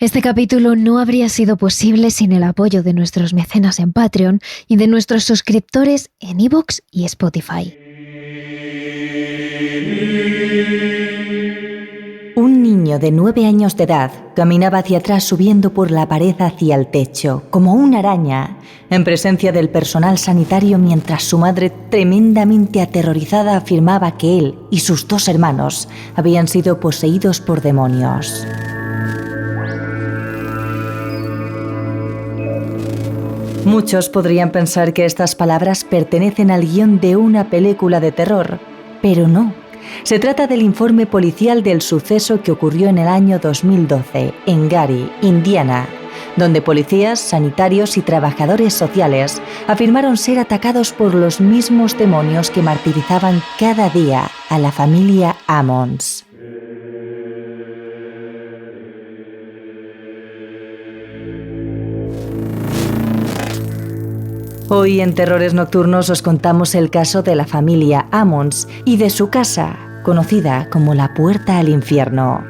Este capítulo no habría sido posible sin el apoyo de nuestros mecenas en Patreon y de nuestros suscriptores en iVoox y Spotify. Un niño de 9 años de edad caminaba hacia atrás subiendo por la pared hacia el techo, como una araña, en presencia del personal sanitario mientras su madre, tremendamente aterrorizada, afirmaba que él y sus 2 hermanos habían sido poseídos por demonios. Muchos podrían pensar que estas palabras pertenecen al guión de una película de terror, pero no. Se trata del informe policial del suceso que ocurrió en el año 2012 en Gary, Indiana, donde policías, sanitarios y trabajadores sociales afirmaron ser atacados por los mismos demonios que martirizaban cada día a la familia Ammons. Hoy en Terrores Nocturnos os contamos el caso de la familia Ammons y de su casa, conocida como la Puerta al Infierno.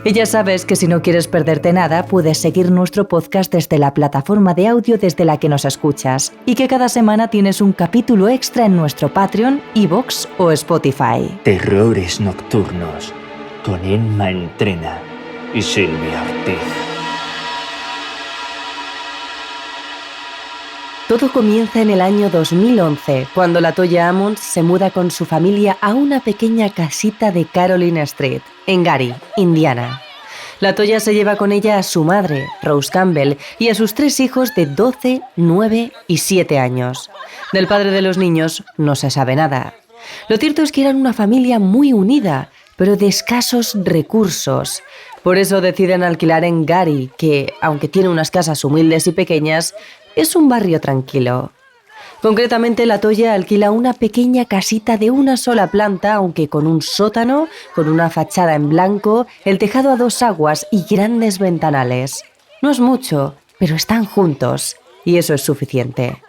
Y ya sabes que si no quieres perderte nada, puedes seguir nuestro podcast desde la plataforma de audio desde la que nos escuchas y que cada semana tienes un capítulo extra en nuestro Patreon, iVoox o Spotify. Terrores Nocturnos con Emma Entrena y Silvia Ortiz. Todo comienza en el año 2011, cuando la Toya Ammons se muda con su familia a una pequeña casita de Caroline Street, en Gary, Indiana. La Toya se lleva con ella a su madre, Rose Campbell, y a sus 3 hijos de 12, 9 y 7 años. Del padre de los niños no se sabe nada. Lo cierto es que eran una familia muy unida, pero de escasos recursos. Por eso deciden alquilar en Gary, que, aunque tiene unas casas humildes y pequeñas, es un barrio tranquilo. Concretamente, la Toya alquila una pequeña casita de una sola planta, aunque con un sótano, con una fachada en blanco, el tejado a 2 aguas y grandes ventanales. No es mucho, pero están juntos, y eso es suficiente.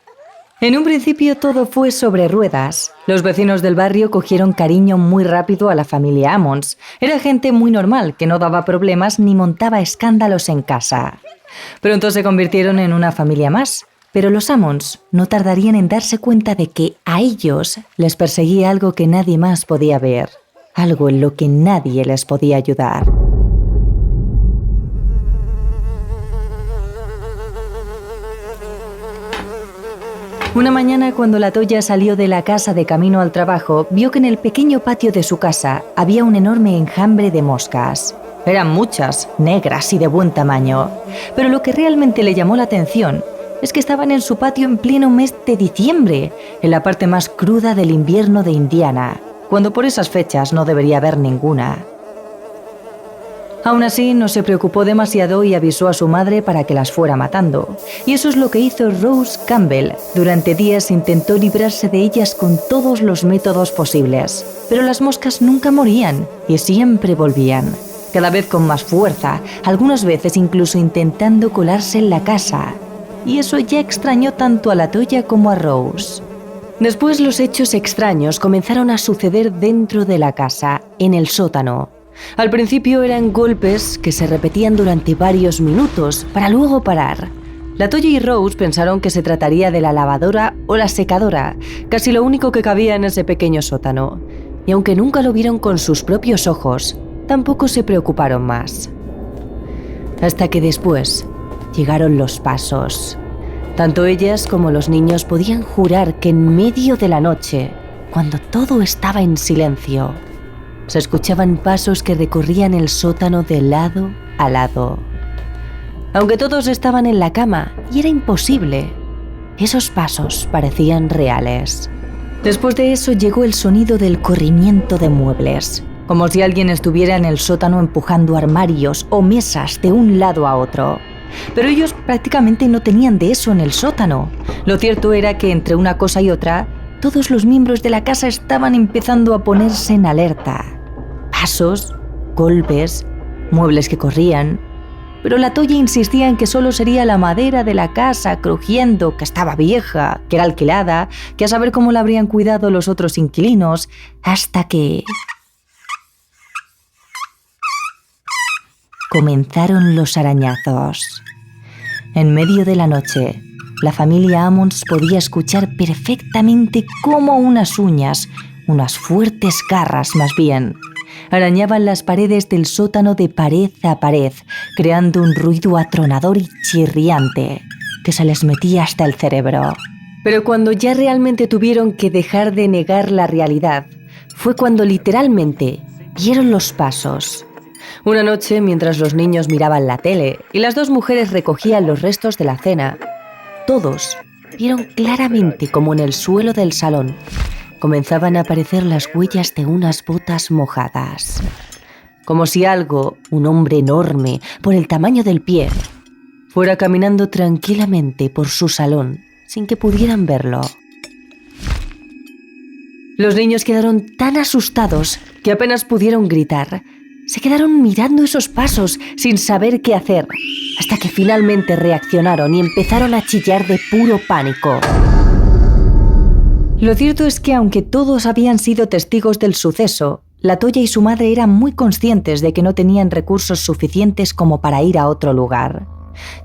En un principio todo fue sobre ruedas. Los vecinos del barrio cogieron cariño muy rápido a la familia Ammons. Era gente muy normal, que no daba problemas ni montaba escándalos en casa. Pronto se convirtieron en una familia más, pero los Ammons no tardarían en darse cuenta de que a ellos les perseguía algo que nadie más podía ver, algo en lo que nadie les podía ayudar. Una mañana, cuando la Toya salió de la casa de camino al trabajo, vio que en el pequeño patio de su casa había un enorme enjambre de moscas. Eran muchas, negras y de buen tamaño. Pero lo que realmente le llamó la atención es que estaban en su patio en pleno mes de diciembre, en la parte más cruda del invierno de Indiana, cuando por esas fechas no debería haber ninguna. Aún así, no se preocupó demasiado y avisó a su madre para que las fuera matando. Y eso es lo que hizo Rose Campbell. Durante días intentó librarse de ellas con todos los métodos posibles. Pero las moscas nunca morían y siempre volvían. Cada vez con más fuerza, algunas veces incluso intentando colarse en la casa. Y eso ya extrañó tanto a la Toya como a Rose. Después los hechos extraños comenzaron a suceder dentro de la casa, en el sótano. Al principio eran golpes que se repetían durante varios minutos, para luego parar. La Toya y Rose pensaron que se trataría de la lavadora o la secadora, casi lo único que cabía en ese pequeño sótano. Y aunque nunca lo vieron con sus propios ojos, tampoco se preocuparon más. Hasta que después llegaron los pasos. Tanto ellas como los niños podían jurar que en medio de la noche, cuando todo estaba en silencio, se escuchaban pasos que recorrían el sótano de lado a lado. Aunque todos estaban en la cama y era imposible, esos pasos parecían reales. Después de eso llegó el sonido del corrimiento de muebles, como si alguien estuviera en el sótano empujando armarios o mesas de un lado a otro. Pero ellos prácticamente no tenían de eso en el sótano. Lo cierto era que entre una cosa y otra, todos los miembros de la casa estaban empezando a ponerse en alerta. Pasos, golpes, muebles que corrían. Pero la Toya insistía en que solo sería la madera de la casa crujiendo, que estaba vieja, que era alquilada, que a saber cómo la habrían cuidado los otros inquilinos, hasta que... comenzaron los arañazos. En medio de la noche, la familia Ammons podía escuchar perfectamente cómo unas uñas, unas fuertes garras más bien, arañaban las paredes del sótano de pared a pared, creando un ruido atronador y chirriante que se les metía hasta el cerebro. Pero cuando ya realmente tuvieron que dejar de negar la realidad, fue cuando literalmente vieron los pasos. Una noche, mientras los niños miraban la tele y las dos mujeres recogían los restos de la cena, todos vieron claramente como en el suelo del salón comenzaban a aparecer las huellas de unas botas mojadas. Como si algo, un hombre enorme, por el tamaño del pie, fuera caminando tranquilamente por su salón sin que pudieran verlo. Los niños quedaron tan asustados que apenas pudieron gritar. Se quedaron mirando esos pasos sin saber qué hacer, hasta que finalmente reaccionaron y empezaron a chillar de puro pánico. Lo cierto es que aunque todos habían sido testigos del suceso, la Toya y su madre eran muy conscientes de que no tenían recursos suficientes como para ir a otro lugar.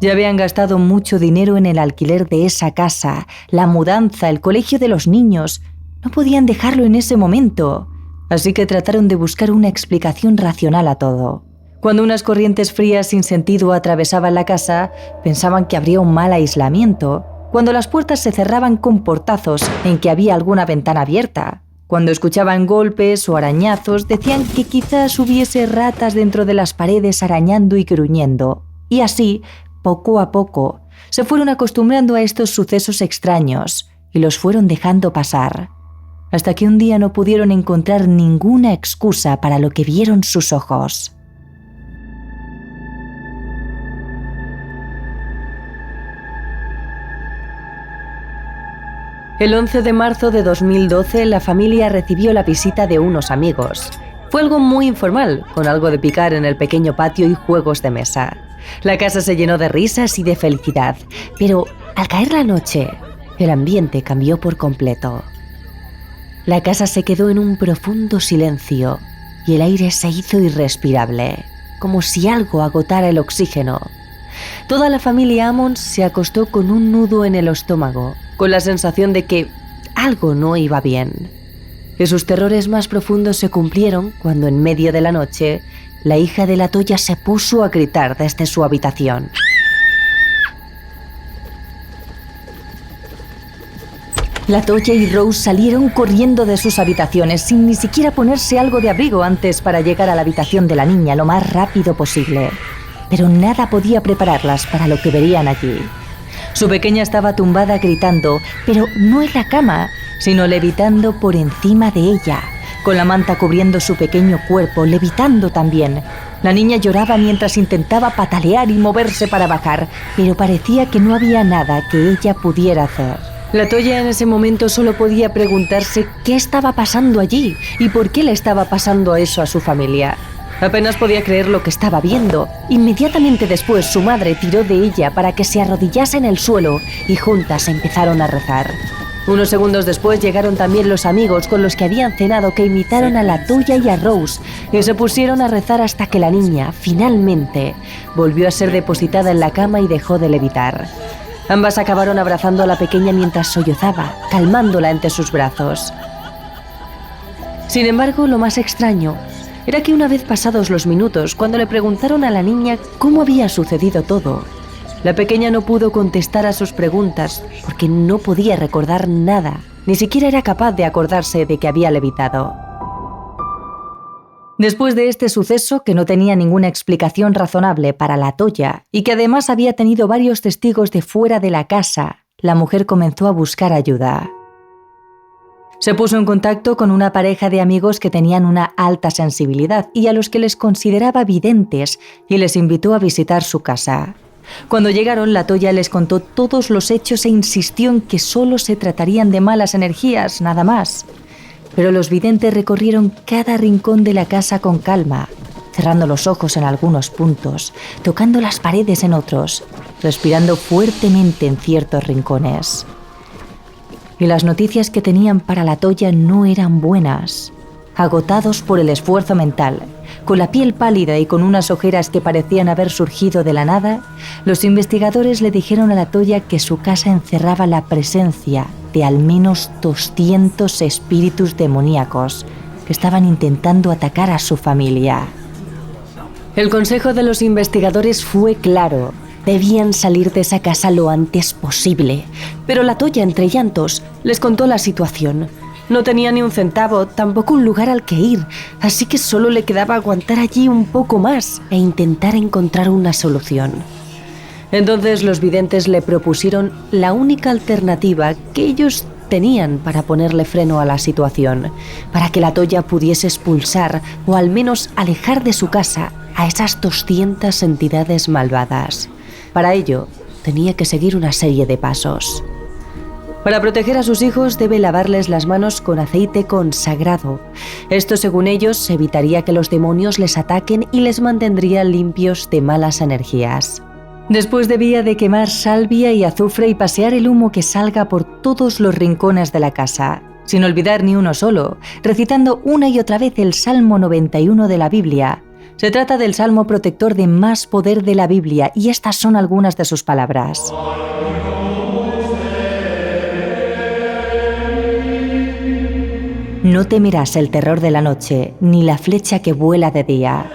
Ya habían gastado mucho dinero en el alquiler de esa casa, la mudanza, el colegio de los niños. No podían dejarlo en ese momento. Así que trataron de buscar una explicación racional a todo. Cuando unas corrientes frías sin sentido atravesaban la casa, pensaban que habría un mal aislamiento. Cuando las puertas se cerraban con portazos en que había alguna ventana abierta. Cuando escuchaban golpes o arañazos, decían que quizás hubiese ratas dentro de las paredes arañando y gruñendo. Y así, poco a poco, se fueron acostumbrando a estos sucesos extraños y los fueron dejando pasar. Hasta que un día no pudieron encontrar ninguna excusa para lo que vieron sus ojos. El 11 de marzo de 2012, la familia recibió la visita de unos amigos. Fue algo muy informal, con algo de picar en el pequeño patio y juegos de mesa. La casa se llenó de risas y de felicidad, pero al caer la noche, el ambiente cambió por completo. La casa se quedó en un profundo silencio y el aire se hizo irrespirable, como si algo agotara el oxígeno. Toda la familia Ammons se acostó con un nudo en el estómago, con la sensación de que algo no iba bien. Y sus terrores más profundos se cumplieron cuando en medio de la noche la hija de la Toya se puso a gritar desde su habitación. La Toya y Rose salieron corriendo de sus habitaciones sin ni siquiera ponerse algo de abrigo antes para llegar a la habitación de la niña lo más rápido posible. Pero nada podía prepararlas para lo que verían allí. Su pequeña estaba tumbada gritando, pero no en la cama, sino levitando por encima de ella, con la manta cubriendo su pequeño cuerpo, levitando también. La niña lloraba mientras intentaba patalear y moverse para bajar, pero parecía que no había nada que ella pudiera hacer. La Toya en ese momento solo podía preguntarse qué estaba pasando allí y por qué le estaba pasando eso a su familia. Apenas podía creer lo que estaba viendo. Inmediatamente después su madre tiró de ella para que se arrodillase en el suelo y juntas empezaron a rezar. Unos segundos después llegaron también los amigos con los que habían cenado, que imitaron a la Toya y a Rose y se pusieron a rezar hasta que la niña, finalmente, volvió a ser depositada en la cama y dejó de levitar. Ambas acabaron abrazando a la pequeña mientras sollozaba, calmándola entre sus brazos. Sin embargo, lo más extraño era que una vez pasados los minutos, cuando le preguntaron a la niña cómo había sucedido todo, la pequeña no pudo contestar a sus preguntas porque no podía recordar nada, ni siquiera era capaz de acordarse de que había levitado. Después de este suceso, que no tenía ninguna explicación razonable para la Toya y que además había tenido varios testigos de fuera de la casa, la mujer comenzó a buscar ayuda. Se puso en contacto con una pareja de amigos que tenían una alta sensibilidad y a los que les consideraba videntes y les invitó a visitar su casa. Cuando llegaron, la Toya les contó todos los hechos e insistió en que solo se tratarían de malas energías, nada más. Pero los videntes recorrieron cada rincón de la casa con calma, cerrando los ojos en algunos puntos, tocando las paredes en otros, respirando fuertemente en ciertos rincones. Y las noticias que tenían para la Toya no eran buenas. Agotados por el esfuerzo mental, con la piel pálida y con unas ojeras que parecían haber surgido de la nada, los investigadores le dijeron a la Toya que su casa encerraba la presencia de al menos 200 espíritus demoníacos que estaban intentando atacar a su familia. El consejo de los investigadores fue claro: debían salir de esa casa lo antes posible. Pero la Toya, entre llantos, les contó la situación. No tenía ni un centavo, tampoco un lugar al que ir, así que solo le quedaba aguantar allí un poco más e intentar encontrar una solución. Entonces los videntes le propusieron la única alternativa que ellos tenían para ponerle freno a la situación, para que la Toya pudiese expulsar o al menos alejar de su casa a esas 200 entidades malvadas. Para ello, tenía que seguir una serie de pasos. Para proteger a sus hijos debe lavarles las manos con aceite consagrado. Esto, según ellos, evitaría que los demonios les ataquen y les mantendría limpios de malas energías. Después debía de quemar salvia y azufre y pasear el humo que salga por todos los rincones de la casa, sin olvidar ni uno solo, recitando una y otra vez el Salmo 91 de la Biblia. Se trata del salmo protector de más poder de la Biblia y estas son algunas de sus palabras. No temerás el terror de la noche, ni la flecha que vuela de día,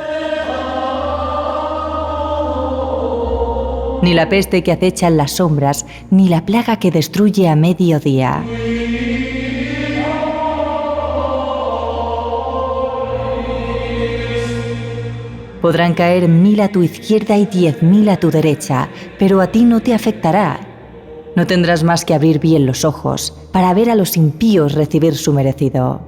ni la peste que acecha en las sombras, ni la plaga que destruye a mediodía. Podrán caer 1000 a tu izquierda y 10.000 a tu derecha, pero a ti no te afectará. No tendrás más que abrir bien los ojos para ver a los impíos recibir su merecido.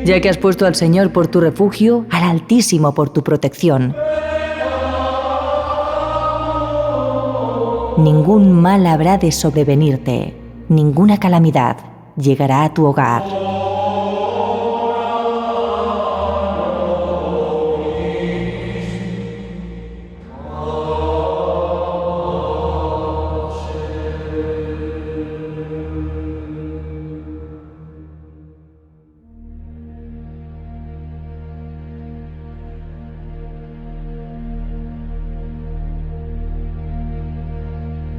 Ya que has puesto al Señor por tu refugio, al Altísimo por tu protección. Ningún mal habrá de sobrevenirte, ninguna calamidad llegará a tu hogar.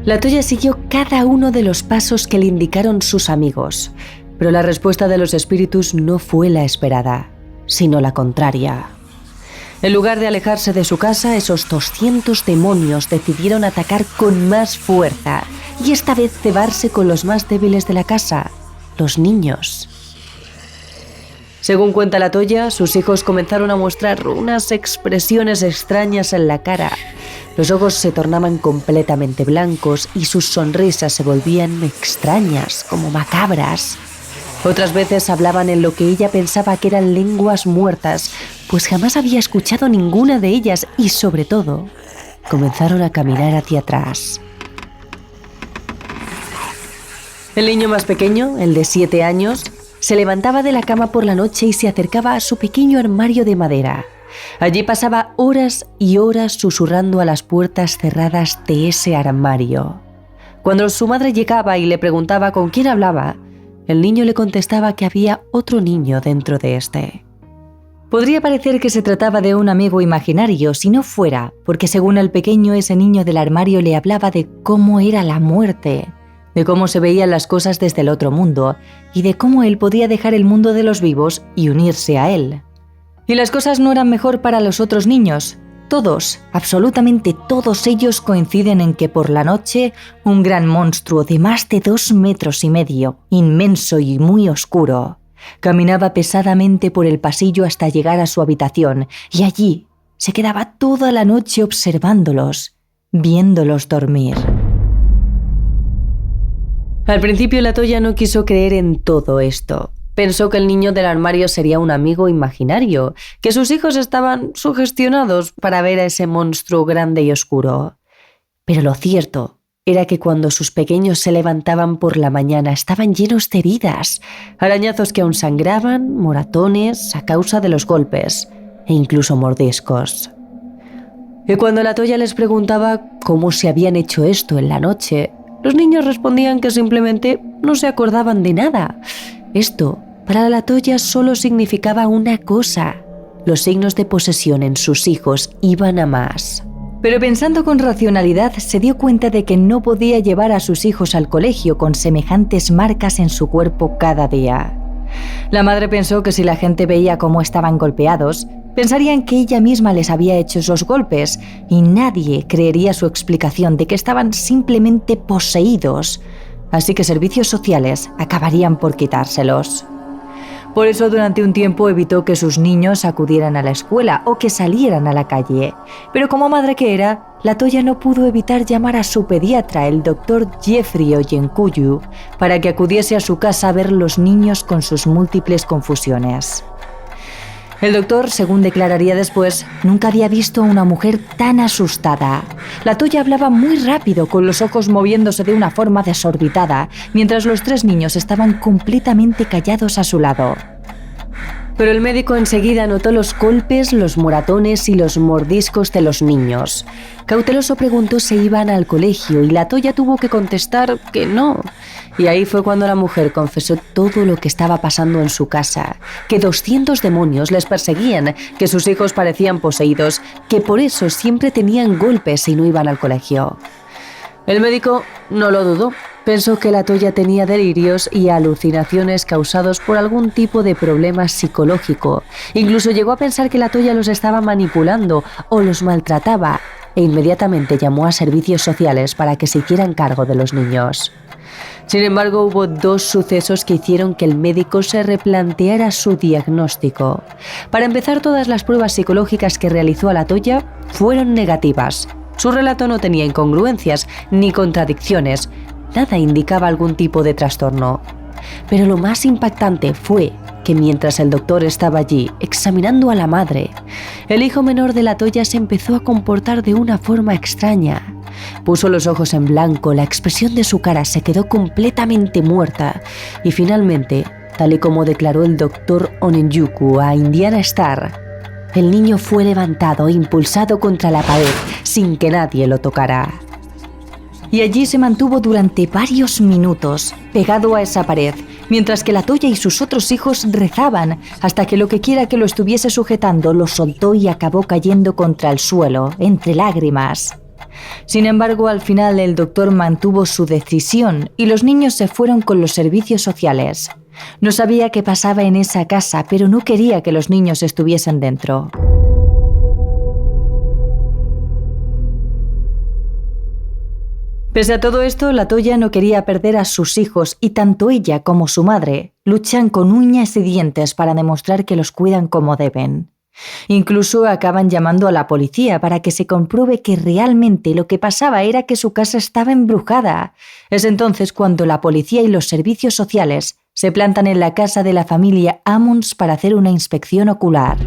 La Toya siguió cada uno de los pasos que le indicaron sus amigos, pero la respuesta de los espíritus no fue la esperada, sino la contraria. En lugar de alejarse de su casa, esos 200 demonios decidieron atacar con más fuerza y esta vez cebarse con los más débiles de la casa, los niños. Según cuenta la Toya, sus hijos comenzaron a mostrar unas expresiones extrañas en la cara. Los ojos se tornaban completamente blancos y sus sonrisas se volvían extrañas, como macabras. Otras veces hablaban en lo que ella pensaba que eran lenguas muertas, pues jamás había escuchado ninguna de ellas y, sobre todo, comenzaron a caminar hacia atrás. El niño más pequeño, el de 7 años, se levantaba de la cama por la noche y se acercaba a su pequeño armario de madera. Allí pasaba horas y horas susurrando a las puertas cerradas de ese armario. Cuando su madre llegaba y le preguntaba con quién hablaba, el niño le contestaba que había otro niño dentro de este. Podría parecer que se trataba de un amigo imaginario, si no fuera, porque según el pequeño, ese niño del armario le hablaba de cómo era la muerte, de cómo se veían las cosas desde el otro mundo y de cómo él podía dejar el mundo de los vivos y unirse a él. Y las cosas no eran mejor para los otros niños. Todos, absolutamente todos ellos coinciden en que por la noche un gran monstruo de más de 2,5 metros, inmenso y muy oscuro, caminaba pesadamente por el pasillo hasta llegar a su habitación y allí se quedaba toda la noche observándolos, viéndolos dormir. Al principio la Toya no quiso creer en todo esto. Pensó que el niño del armario sería un amigo imaginario, que sus hijos estaban sugestionados para ver a ese monstruo grande y oscuro. Pero lo cierto era que cuando sus pequeños se levantaban por la mañana estaban llenos de heridas, arañazos que aún sangraban, moratones a causa de los golpes e incluso mordiscos. Y cuando la Toya les preguntaba cómo se habían hecho esto en la noche, Los niños respondían que simplemente no se acordaban de nada. Esto, para la Toya, solo significaba una cosa: los signos de posesión en sus hijos iban a más. Pero pensando con racionalidad, se dio cuenta de que no podía llevar a sus hijos al colegio con semejantes marcas en su cuerpo cada día. La madre pensó que si la gente veía cómo estaban golpeados, pensarían que ella misma les había hecho esos golpes y nadie creería su explicación de que estaban simplemente poseídos, así que servicios sociales acabarían por quitárselos. Por eso durante un tiempo evitó que sus niños acudieran a la escuela o que salieran a la calle. Pero como madre que era, la Toya no pudo evitar llamar a su pediatra, el doctor Jeffrey Oyenkuyu, para que acudiese a su casa a ver los niños con sus múltiples confusiones. El doctor, según declararía después, nunca había visto a una mujer tan asustada. La Toya hablaba muy rápido, con los ojos moviéndose de una forma desorbitada, mientras los 3 niños estaban completamente callados a su lado. Pero el médico enseguida notó los golpes, los moratones y los mordiscos de los niños. Cauteloso preguntó si iban al colegio y la Toya tuvo que contestar que no. Y ahí fue cuando la mujer confesó todo lo que estaba pasando en su casa, que 200 demonios les perseguían, que sus hijos parecían poseídos, que por eso siempre tenían golpes si no iban al colegio. El médico no lo dudó. Pensó que la Toya tenía delirios y alucinaciones causados por algún tipo de problema psicológico. Incluso llegó a pensar que la Toya los estaba manipulando o los maltrataba e inmediatamente llamó a servicios sociales para que se hicieran cargo de los niños. Sin embargo, hubo 2 sucesos que hicieron que el médico se replanteara su diagnóstico. Para empezar, todas las pruebas psicológicas que realizó a la Toya fueron negativas. Su relato no tenía incongruencias ni contradicciones. Nada indicaba algún tipo de trastorno. Pero lo más impactante fue que mientras el doctor estaba allí examinando a la madre, el hijo menor de la Toya se empezó a comportar de una forma extraña. Puso los ojos en blanco, la expresión de su cara se quedó completamente muerta y finalmente, tal y como declaró el doctor Onenjuku a Indiana Star, el niño fue levantado e impulsado contra la pared sin que nadie lo tocara. Y allí se mantuvo durante varios minutos, pegado a esa pared, mientras que la Toya y sus otros hijos rezaban, hasta que lo que quiera que lo estuviese sujetando lo soltó y acabó cayendo contra el suelo, entre lágrimas. Sin embargo, al final el doctor mantuvo su decisión y los niños se fueron con los servicios sociales. No sabía qué pasaba en esa casa, pero no quería que los niños estuviesen dentro. Pese a todo esto, la Toya no quería perder a sus hijos y tanto ella como su madre luchan con uñas y dientes para demostrar que los cuidan como deben. Incluso acaban llamando a la policía para que se compruebe que realmente lo que pasaba era que su casa estaba embrujada. Es entonces cuando la policía y los servicios sociales se plantan en la casa de la familia Ammons para hacer una inspección ocular.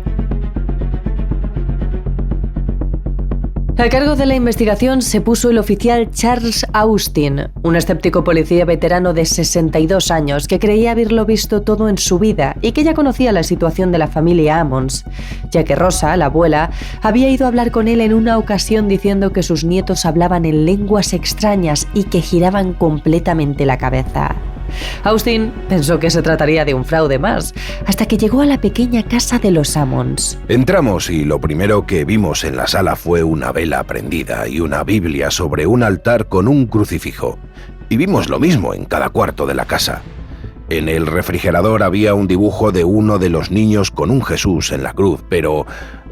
A cargo de la investigación se puso el oficial Charles Austin, un escéptico policía veterano de 62 años que creía haberlo visto todo en su vida y que ya conocía la situación de la familia Ammons, ya que Rosa, la abuela, había ido a hablar con él en una ocasión diciendo que sus nietos hablaban en lenguas extrañas y que giraban completamente la cabeza. Austin pensó que se trataría de un fraude más, hasta que llegó a la pequeña casa de los Ammons. Entramos y lo primero que vimos en la sala fue una vela prendida y una Biblia sobre un altar con un crucifijo. Y vimos lo mismo en cada cuarto de la casa. En el refrigerador había un dibujo de uno de los niños con un Jesús en la cruz, pero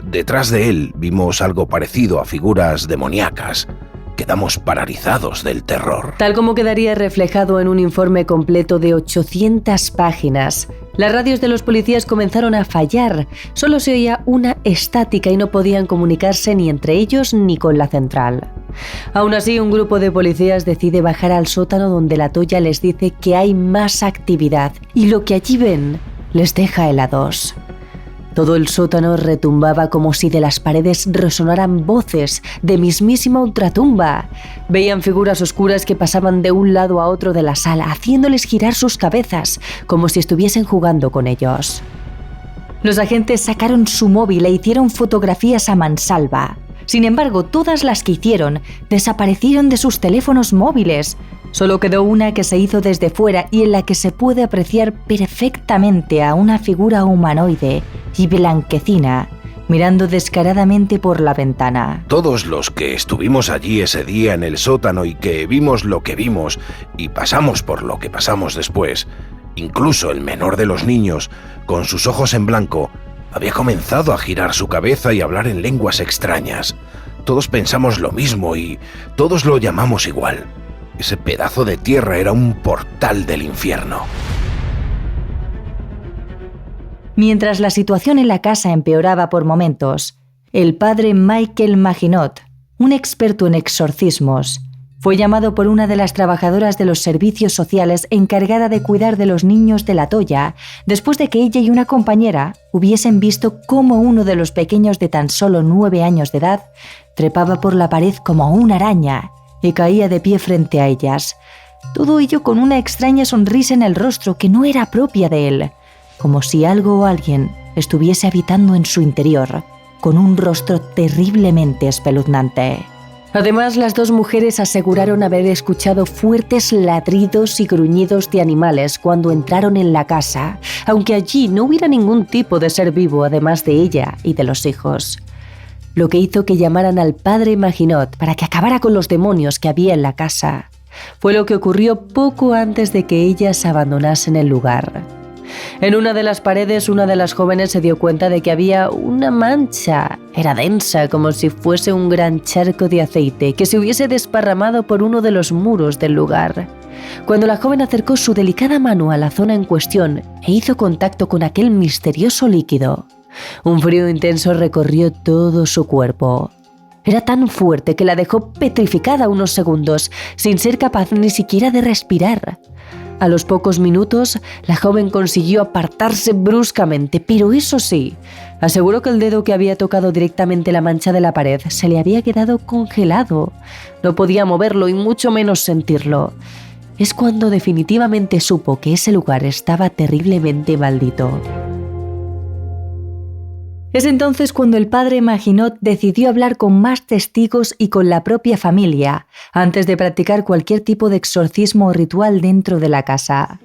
detrás de él vimos algo parecido a figuras demoníacas. Quedamos paralizados del terror. Tal como quedaría reflejado en un informe completo de 800 páginas, las radios de los policías comenzaron a fallar. Solo se oía una estática y no podían comunicarse ni entre ellos ni con la central. Aún así, un grupo de policías decide bajar al sótano donde la Toya les dice que hay más actividad y lo que allí ven les deja helados. Todo el sótano retumbaba como si de las paredes resonaran voces de mismísima ultratumba. Veían figuras oscuras que pasaban de un lado a otro de la sala, haciéndoles girar sus cabezas, como si estuviesen jugando con ellos. Los agentes sacaron su móvil e hicieron fotografías a mansalva. Sin embargo, todas las que hicieron desaparecieron de sus teléfonos móviles. Solo quedó una que se hizo desde fuera y en la que se puede apreciar perfectamente a una figura humanoide y blanquecina mirando descaradamente por la ventana. Todos los que estuvimos allí ese día en el sótano y que vimos lo que vimos y pasamos por lo que pasamos después, incluso el menor de los niños, con sus ojos en blanco, había comenzado a girar su cabeza y hablar en lenguas extrañas. Todos pensamos lo mismo y todos lo llamamos igual. Ese pedazo de tierra era un portal del infierno. Mientras la situación en la casa empeoraba por momentos, el padre Michael Maginot, un experto en exorcismos, fue llamado por una de las trabajadoras de los servicios sociales encargada de cuidar de los niños de La Toya, después de que ella y una compañera hubiesen visto cómo uno de los pequeños de tan solo 9 años de edad trepaba por la pared como una araña y caía de pie frente a ellas. Todo ello con una extraña sonrisa en el rostro que no era propia de él, como si algo o alguien estuviese habitando en su interior, con un rostro terriblemente espeluznante. Además, las dos mujeres aseguraron haber escuchado fuertes ladridos y gruñidos de animales cuando entraron en la casa, aunque allí no hubiera ningún tipo de ser vivo además de ella y de los hijos. Lo que hizo que llamaran al padre Maginot para que acabara con los demonios que había en la casa fue lo que ocurrió poco antes de que ellas abandonasen el lugar. En una de las paredes, una de las jóvenes se dio cuenta de que había una mancha. Era densa, como si fuese un gran charco de aceite que se hubiese desparramado por uno de los muros del lugar. Cuando la joven acercó su delicada mano a la zona en cuestión e hizo contacto con aquel misterioso líquido, un frío intenso recorrió todo su cuerpo. Era tan fuerte que la dejó petrificada unos segundos, sin ser capaz ni siquiera de respirar. A los pocos minutos, la joven consiguió apartarse bruscamente, pero eso sí, aseguró que el dedo que había tocado directamente la mancha de la pared se le había quedado congelado. No podía moverlo y mucho menos sentirlo. Es cuando definitivamente supo que ese lugar estaba terriblemente maldito. Es entonces cuando el padre Maginot decidió hablar con más testigos y con la propia familia, antes de practicar cualquier tipo de exorcismo o ritual dentro de la casa.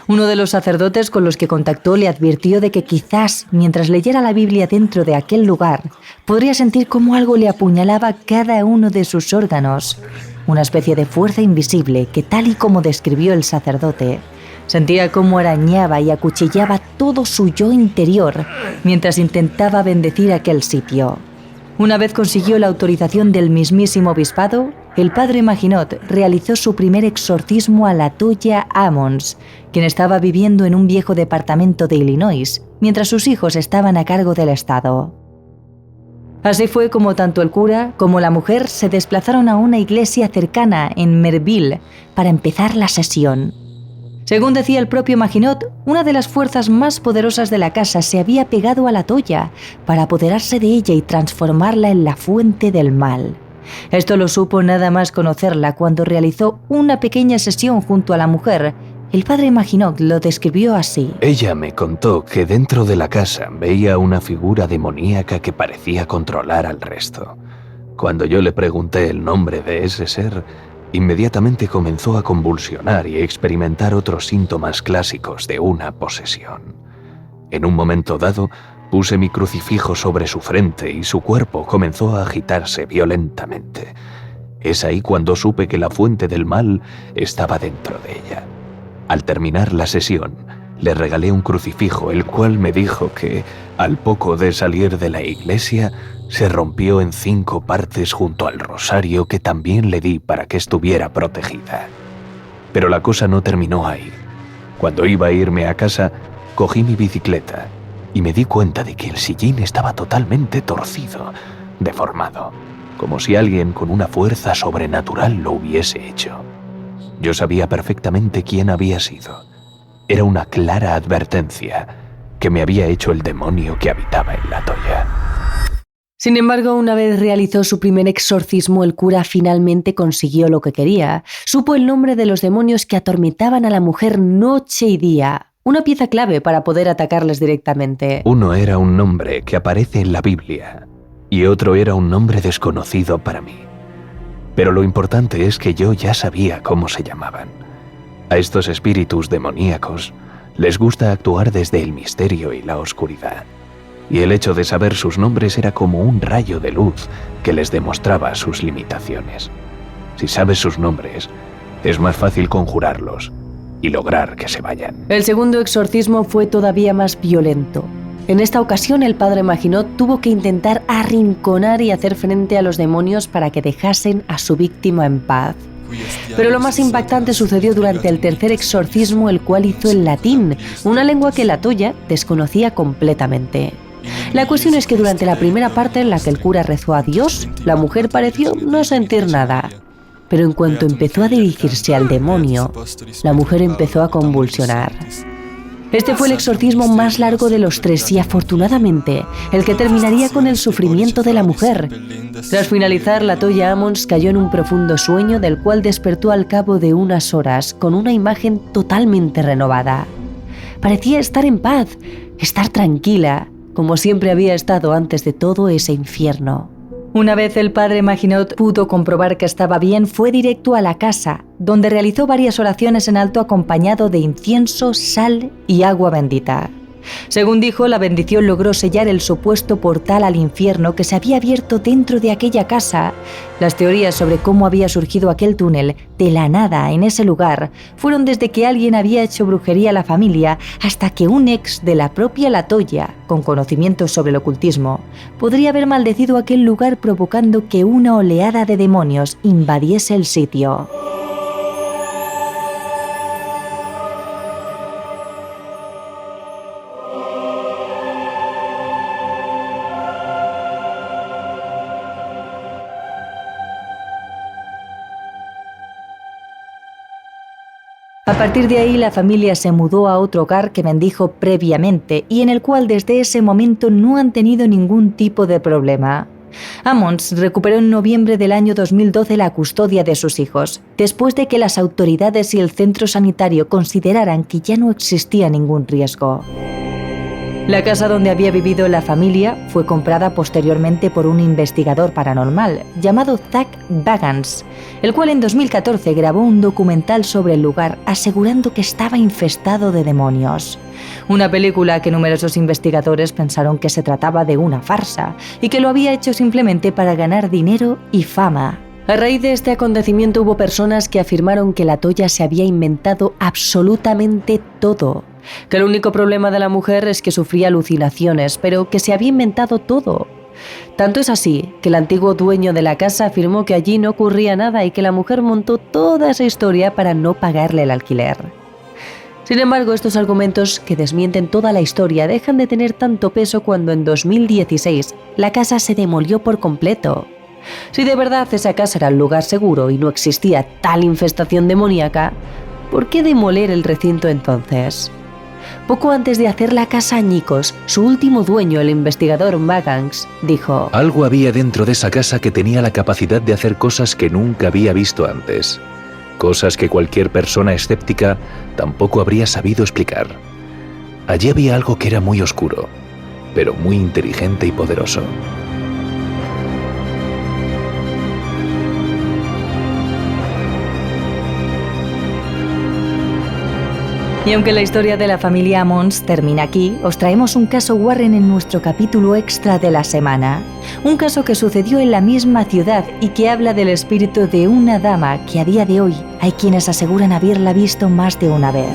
Uno de los sacerdotes con los que contactó le advirtió de que quizás, mientras leyera la Biblia dentro de aquel lugar, podría sentir cómo algo le apuñalaba cada uno de sus órganos, una especie de fuerza invisible que, tal y como describió el sacerdote, sentía cómo arañaba y acuchillaba todo su yo interior mientras intentaba bendecir aquel sitio. Una vez consiguió la autorización del mismísimo obispado, el padre Maginot realizó su primer exorcismo a La Toya Ammons, quien estaba viviendo en un viejo departamento de Illinois, mientras sus hijos estaban a cargo del estado. Así fue como tanto el cura como la mujer se desplazaron a una iglesia cercana en Merville para empezar la sesión. Según decía el propio Maginot, una de las fuerzas más poderosas de la casa se había pegado a La Toya para apoderarse de ella y transformarla en la fuente del mal. Esto lo supo nada más conocerla cuando realizó una pequeña sesión junto a la mujer. El padre Maginot lo describió así. Ella me contó que dentro de la casa veía una figura demoníaca que parecía controlar al resto. Cuando yo le pregunté el nombre de ese ser, inmediatamente comenzó a convulsionar y experimentar otros síntomas clásicos de una posesión. En un momento dado, puse mi crucifijo sobre su frente y su cuerpo comenzó a agitarse violentamente. Es ahí cuando supe que la fuente del mal estaba dentro de ella. Al terminar la sesión, le regalé un crucifijo, el cual me dijo que, al poco de salir de la iglesia, se rompió en 5 partes junto al rosario que también le di para que estuviera protegida. Pero la cosa no terminó ahí. Cuando iba a irme a casa, cogí mi bicicleta y me di cuenta de que el sillín estaba totalmente torcido, deformado, como si alguien con una fuerza sobrenatural lo hubiese hecho. Yo sabía perfectamente quién había sido. Era una clara advertencia que me había hecho el demonio que habitaba en La Toya. Sin embargo, una vez realizó su primer exorcismo, el cura finalmente consiguió lo que quería. Supo el nombre de los demonios que atormentaban a la mujer noche y día, una pieza clave para poder atacarles directamente. Uno era un nombre que aparece en la Biblia y otro era un nombre desconocido para mí. Pero lo importante es que yo ya sabía cómo se llamaban. A estos espíritus demoníacos les gusta actuar desde el misterio y la oscuridad. Y el hecho de saber sus nombres era como un rayo de luz que les demostraba sus limitaciones. Si sabes sus nombres, es más fácil conjurarlos y lograr que se vayan. El segundo exorcismo fue todavía más violento. En esta ocasión, el padre Maginot tuvo que intentar arrinconar y hacer frente a los demonios para que dejasen a su víctima en paz. Pero lo más impactante sucedió durante el tercer exorcismo, el cual hizo en latín, una lengua que la Toya desconocía completamente. La cuestión es que durante la primera parte en la que el cura rezó a Dios, la mujer pareció no sentir nada. Pero en cuanto empezó a dirigirse al demonio, la mujer empezó a convulsionar. Este fue el exorcismo más largo de los 3 y, afortunadamente, el que terminaría con el sufrimiento de la mujer. Tras finalizar, la Toya Ammons cayó en un profundo sueño del cual despertó al cabo de unas horas con una imagen totalmente renovada. Parecía estar en paz, estar tranquila, como siempre había estado antes de todo ese infierno. Una vez el padre Maginot pudo comprobar que estaba bien, fue directo a la casa, donde realizó varias oraciones en alto acompañado de incienso, sal y agua bendita. Según dijo, la bendición logró sellar el supuesto portal al infierno que se había abierto dentro de aquella casa. Las teorías sobre cómo había surgido aquel túnel de la nada en ese lugar fueron desde que alguien había hecho brujería a la familia hasta que un ex de la propia La Toya, con conocimientos sobre el ocultismo, podría haber maldecido aquel lugar provocando que una oleada de demonios invadiese el sitio. A partir de ahí, la familia se mudó a otro hogar que bendijo previamente y en el cual desde ese momento no han tenido ningún tipo de problema. Ammons recuperó en noviembre del año 2012 la custodia de sus hijos, después de que las autoridades y el centro sanitario consideraran que ya no existía ningún riesgo. La casa donde había vivido la familia fue comprada posteriormente por un investigador paranormal llamado Zach Bagans, el cual en 2014 grabó un documental sobre el lugar asegurando que estaba infestado de demonios. Una película que numerosos investigadores pensaron que se trataba de una farsa y que lo había hecho simplemente para ganar dinero y fama. A raíz de este acontecimiento hubo personas que afirmaron que La Toya se había inventado absolutamente todo, que el único problema de la mujer es que sufría alucinaciones, pero que se había inventado todo. Tanto es así que el antiguo dueño de la casa afirmó que allí no ocurría nada y que la mujer montó toda esa historia para no pagarle el alquiler. Sin embargo, estos argumentos que desmienten toda la historia dejan de tener tanto peso cuando en 2016 la casa se demolió por completo. Si de verdad esa casa era un lugar seguro y no existía tal infestación demoníaca, ¿por qué demoler el recinto entonces? Poco antes de hacer la casa añicos, su último dueño, el investigador Bagans, dijo: Algo había dentro de esa casa que tenía la capacidad de hacer cosas que nunca había visto antes. Cosas que cualquier persona escéptica tampoco habría sabido explicar. Allí había algo que era muy oscuro, pero muy inteligente y poderoso. Y aunque la historia de la familia Ammons termina aquí, os traemos un caso Warren en nuestro capítulo extra de la semana. Un caso que sucedió en la misma ciudad y que habla del espíritu de una dama que a día de hoy hay quienes aseguran haberla visto más de una vez.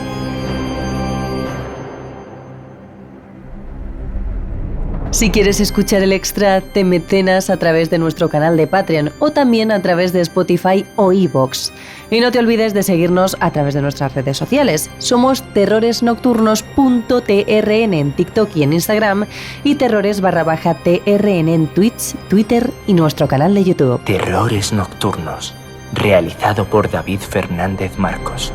Si quieres escuchar el extra, te mecenas a través de nuestro canal de Patreon o también a través de Spotify o iVoox. Y no te olvides de seguirnos a través de nuestras redes sociales. Somos terroresnocturnos.trn en TikTok y en Instagram y terrores_TRN en Twitch, Twitter y nuestro canal de YouTube. Terrores Nocturnos, realizado por David Fernández Marcos.